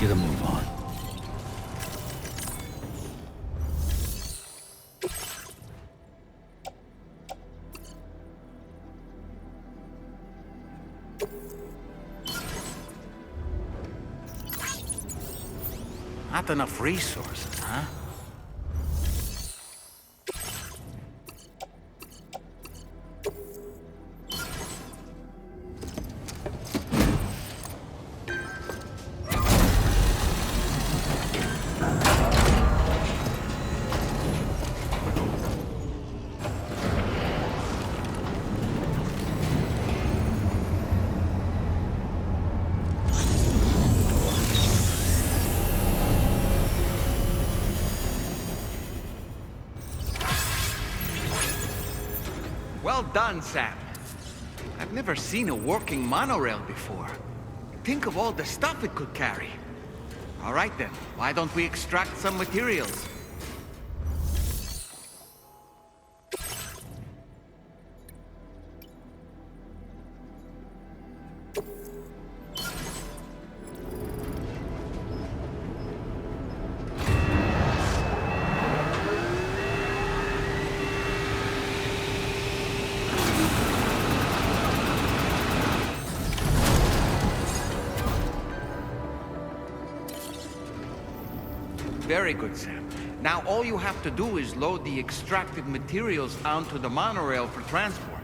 get a move on. Not enough resources, huh? Well done, Sam. I've never seen a working monorail before. Think of all the stuff it could carry. All right then, why don't we extract some materials? Very good, Sam. Now all you have to do is load the extracted materials onto the monorail for transport.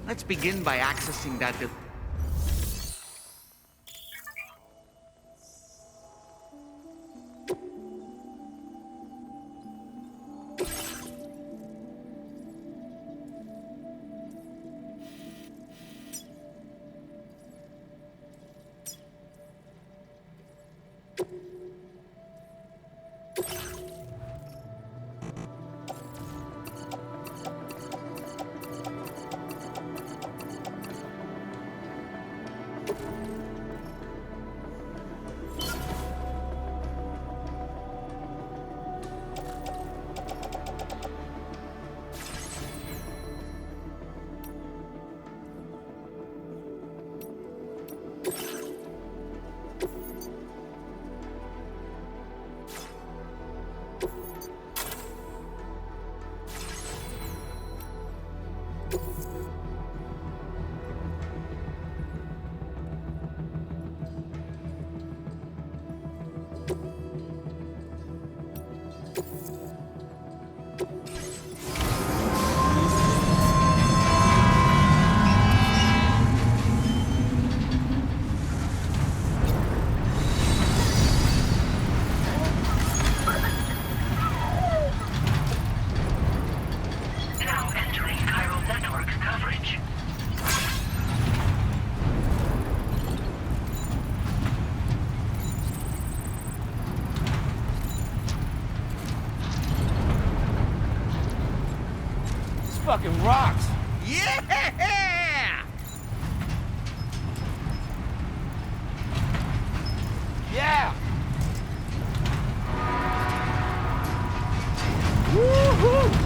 Let's begin by accessing that... Fucking rocks! Yeah! Yeah! Woo-hoo!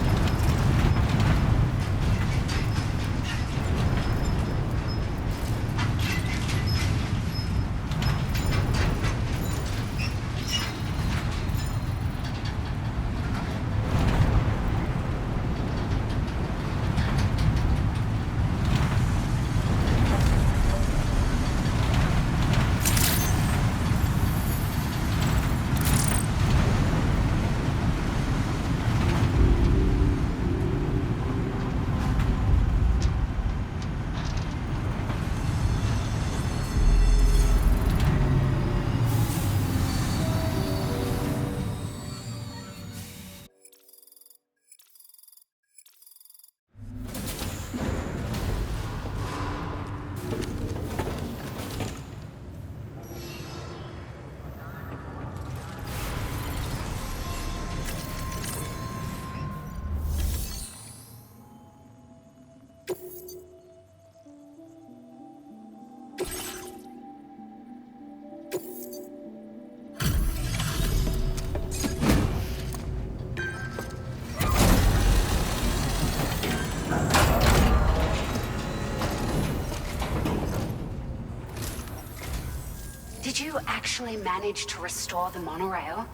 Did you actually manage to restore the monorail?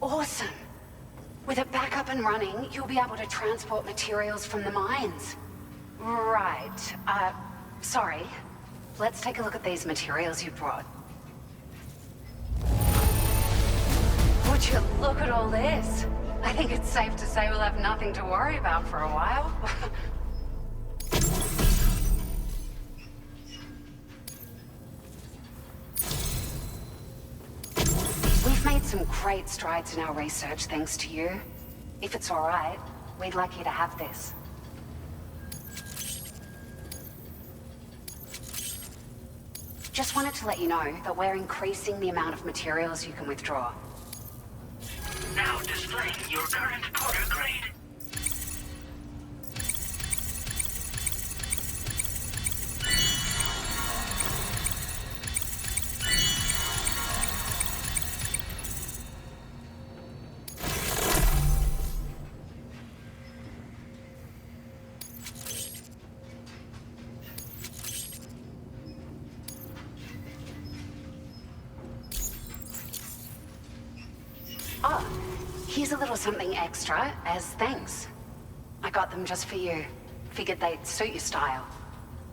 Awesome! With it back up and running, you'll be able to transport materials from the mines. Right. Sorry. Let's take a look at these materials you brought. Would you look at all this? I think it's safe to say we'll have nothing to worry about for a while. We've made some great strides in our research thanks to you. If it's all right, we'd like you to have this. Just wanted to let you know that we're increasing the amount of materials you can withdraw. Now displaying your current porter grade. Oh, here's a little something extra as thanks. I got them just for you. Figured they'd suit your style.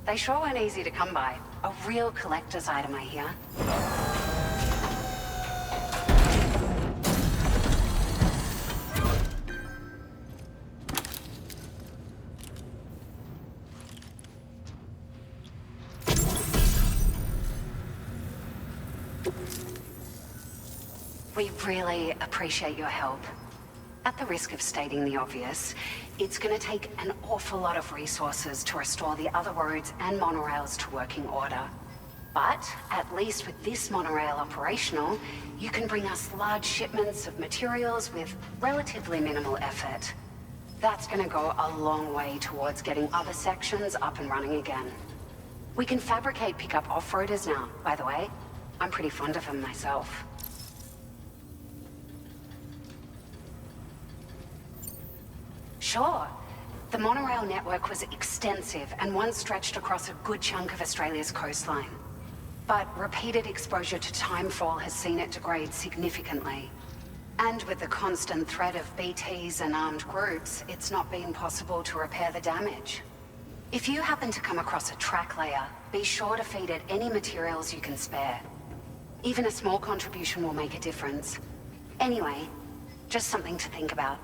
They sure weren't easy to come by. A real collector's item, I hear. We really appreciate your help. At the risk of stating the obvious, it's gonna take an awful lot of resources to restore the other roads and monorails to working order. But at least with this monorail operational, you can bring us large shipments of materials with relatively minimal effort. That's gonna go a long way towards getting other sections up and running again. We can fabricate pickup off-roaders now, by the way. I'm pretty fond of them myself. Sure. The monorail network was extensive and once stretched across a good chunk of Australia's coastline. But repeated exposure to timefall has seen it degrade significantly. And with the constant threat of BTs and armed groups, it's not been possible to repair the damage. If you happen to come across a track layer, be sure to feed it any materials you can spare. Even a small contribution will make a difference. Anyway, just something to think about.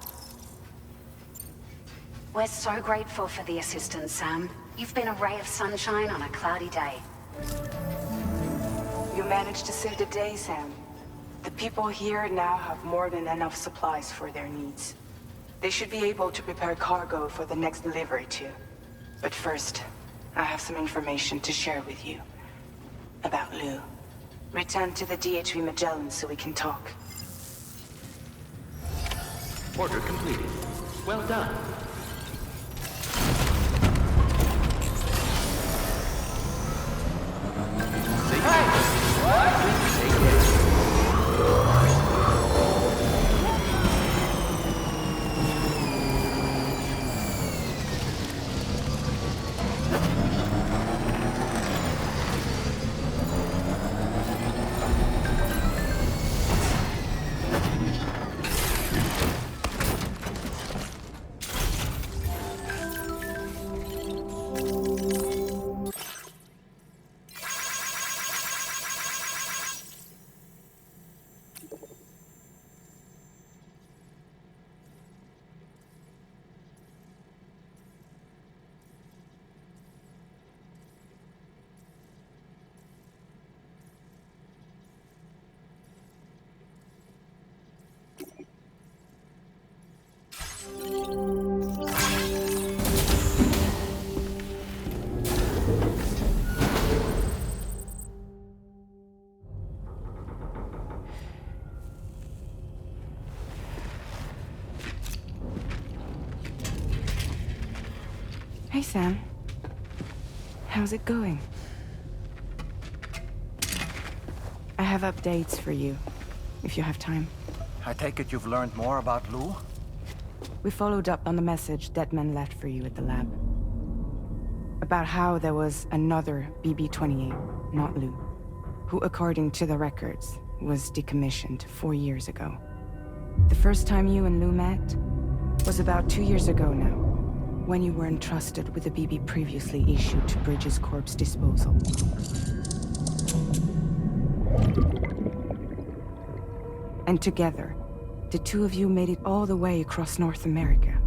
We're so grateful for the assistance, Sam. You've been a ray of sunshine on a cloudy day. You managed to save the day, Sam. The people here now have more than enough supplies for their needs. They should be able to prepare cargo for the next delivery too. But first, I have some information to share with you. About Lou. Return to the DHV Magellan so we can talk. Order completed. Well done. Hey, Sam. How's it going? I have updates for you, if you have time. I take it you've learned more about Lou? We followed up on the message Deadman left for you at the lab. About how there was another BB-28, not Lou. who, according to the records, was decommissioned 4 years ago. The first time you and Lou met was about 2 years ago now, when you were entrusted with the BB previously issued to Bridges Corp's disposal. And together, the two of you made it all the way across North America.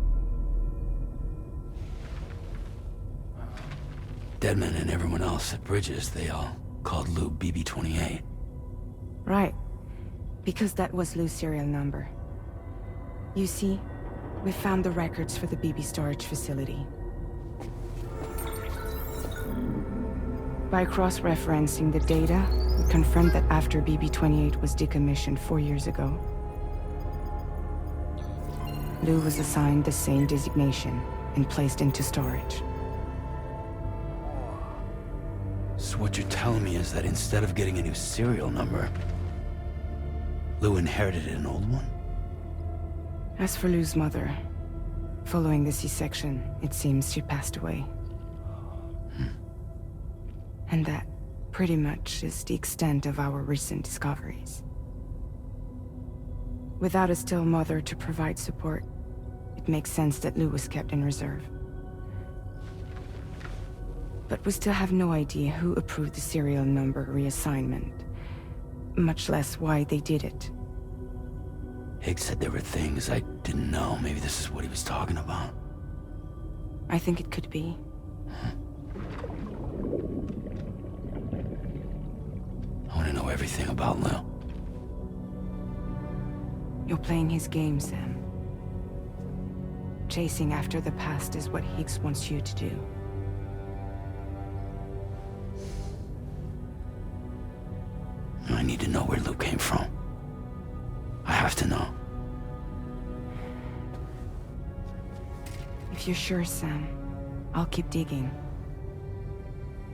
Deadman and everyone else at Bridges, they all called Lou BB-28. Right. Because that was Lou's serial number. You see, we found the records for the BB storage facility. By cross-referencing the data, we confirmed that after BB-28 was decommissioned 4 years ago, Lou was assigned the same designation and placed into storage. So what you're telling me is that instead of getting a new serial number, Lou inherited an old one? As for Lou's mother, following the C-section, it seems she passed away. And that, pretty much, is the extent of our recent discoveries. Without a still mother to provide support, it makes sense that Lou was kept in reserve. But we still have no idea who approved the serial number reassignment, much less why they did it. Higgs said there were things I didn't know. Maybe this is what he was talking about. I think it could be. I want to know everything about Lou. You're playing his game, Sam. Chasing after the past is what Higgs wants you to do. I need to know where Lou came from. I have to know. If you're sure, Sam, I'll keep digging.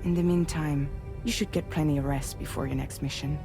In the meantime, you should get plenty of rest before your next mission.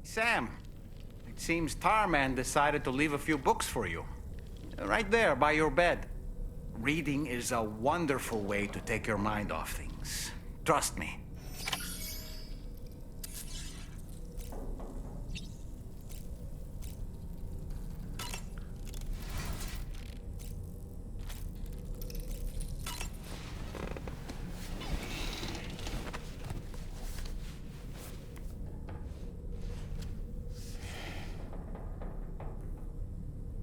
Sam, it seems Tarman decided to leave a few books for you. Right there, by your bed. Reading is a wonderful way to take your mind off things. Trust me.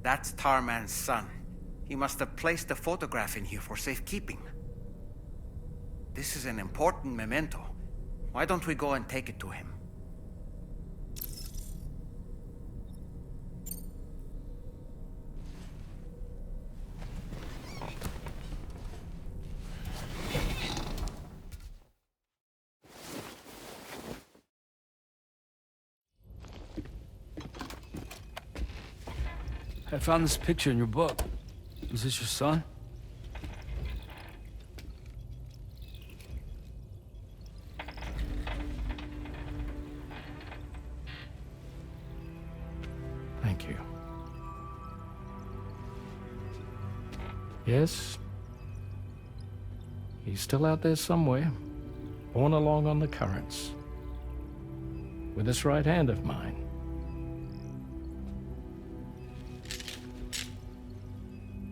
That's Tarman's son. He must have placed a photograph in here for safekeeping. This is an important memento. Why don't we go and take it to him? I found this picture in your book. Is this your son? Thank you. Yes, He's still out there somewhere, borne along on the currents, with this right hand of mine.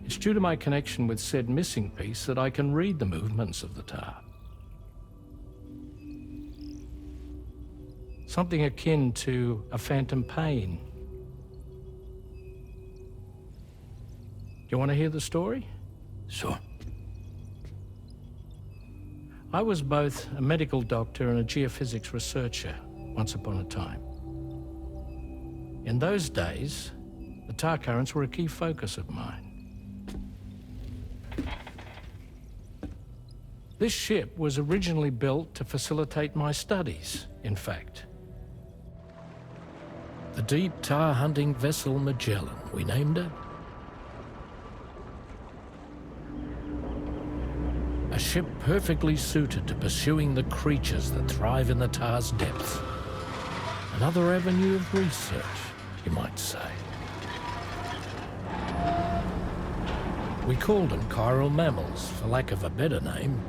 It's due to my connection with said missing piece that I can read the movements of the tar. Something akin to a phantom pain. You want to hear the story? Sure. I was both a medical doctor and a geophysics researcher once upon a time. In those days, the tar currents were a key focus of mine. This ship was originally built to facilitate my studies, in fact. The deep tar hunting vessel Magellan, we named her. A ship perfectly suited to pursuing the creatures that thrive in the tar's depths. Another avenue of research, you might say. We called them chiral mammals, for lack of a better name.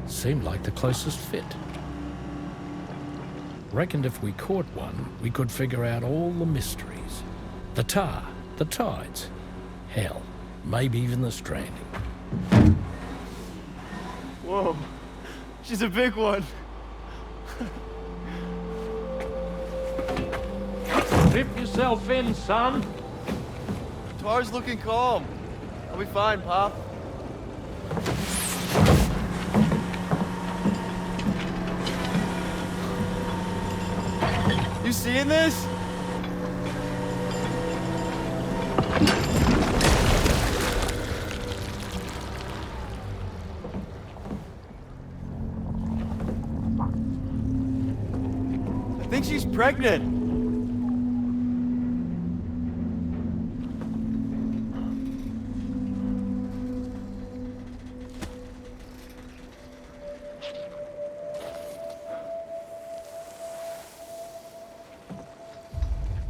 Seemed like the closest fit. Reckoned if we caught one, we could figure out all the mysteries. The tar, the tides, hell, maybe even the stranding. Whoa, she's a big one. Dip yourself in, son. Tar's looking calm. I'll be fine, Pop. You seeing this? I think she's pregnant.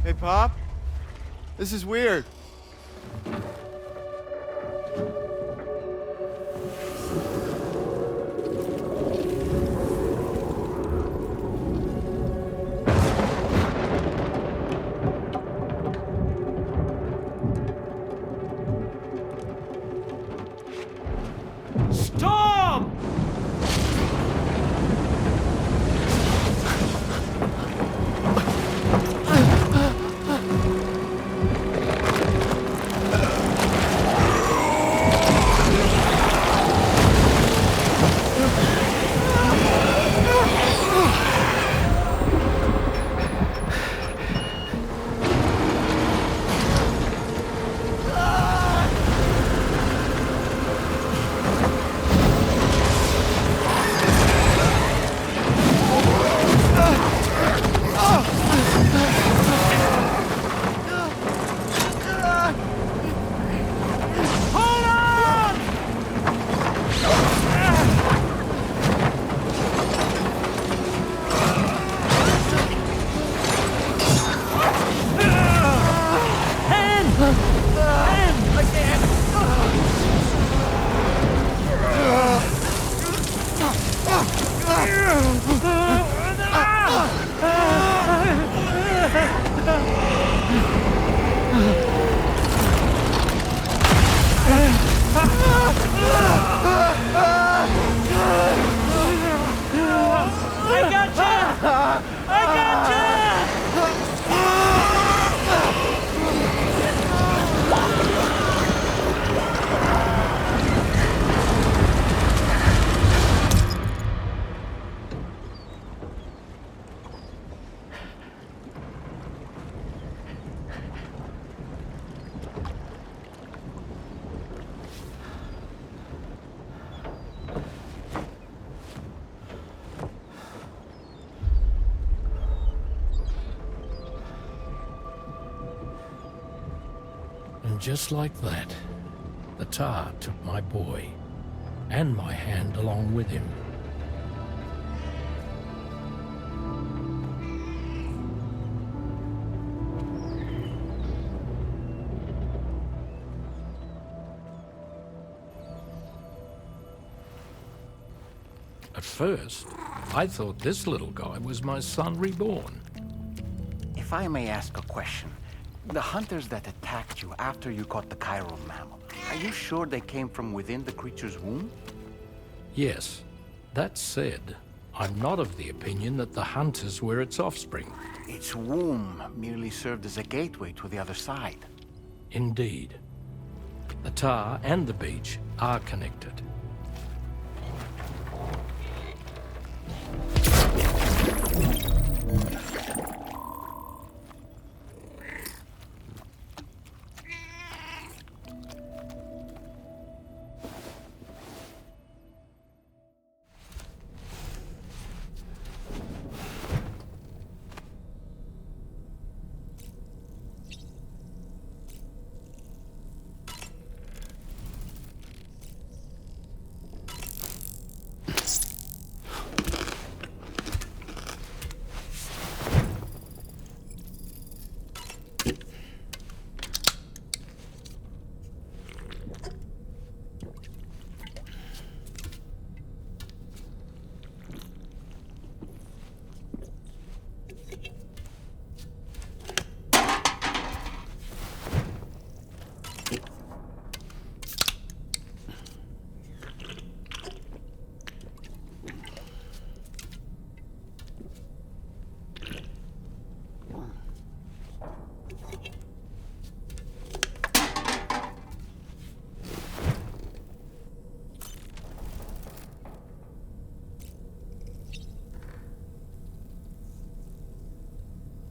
Hey, Pop. This is weird. Storm! And just like that, the tar took my boy, and my hand along with him. At first, I thought this little guy was my son reborn. If I may ask a question, the hunters that attacked you after you caught the chiral mammal, are you sure they came from within the creature's womb? Yes. That said, I'm not of the opinion that the hunters were its offspring. Its womb merely served as a gateway to the other side. Indeed. The tar and the beach are connected.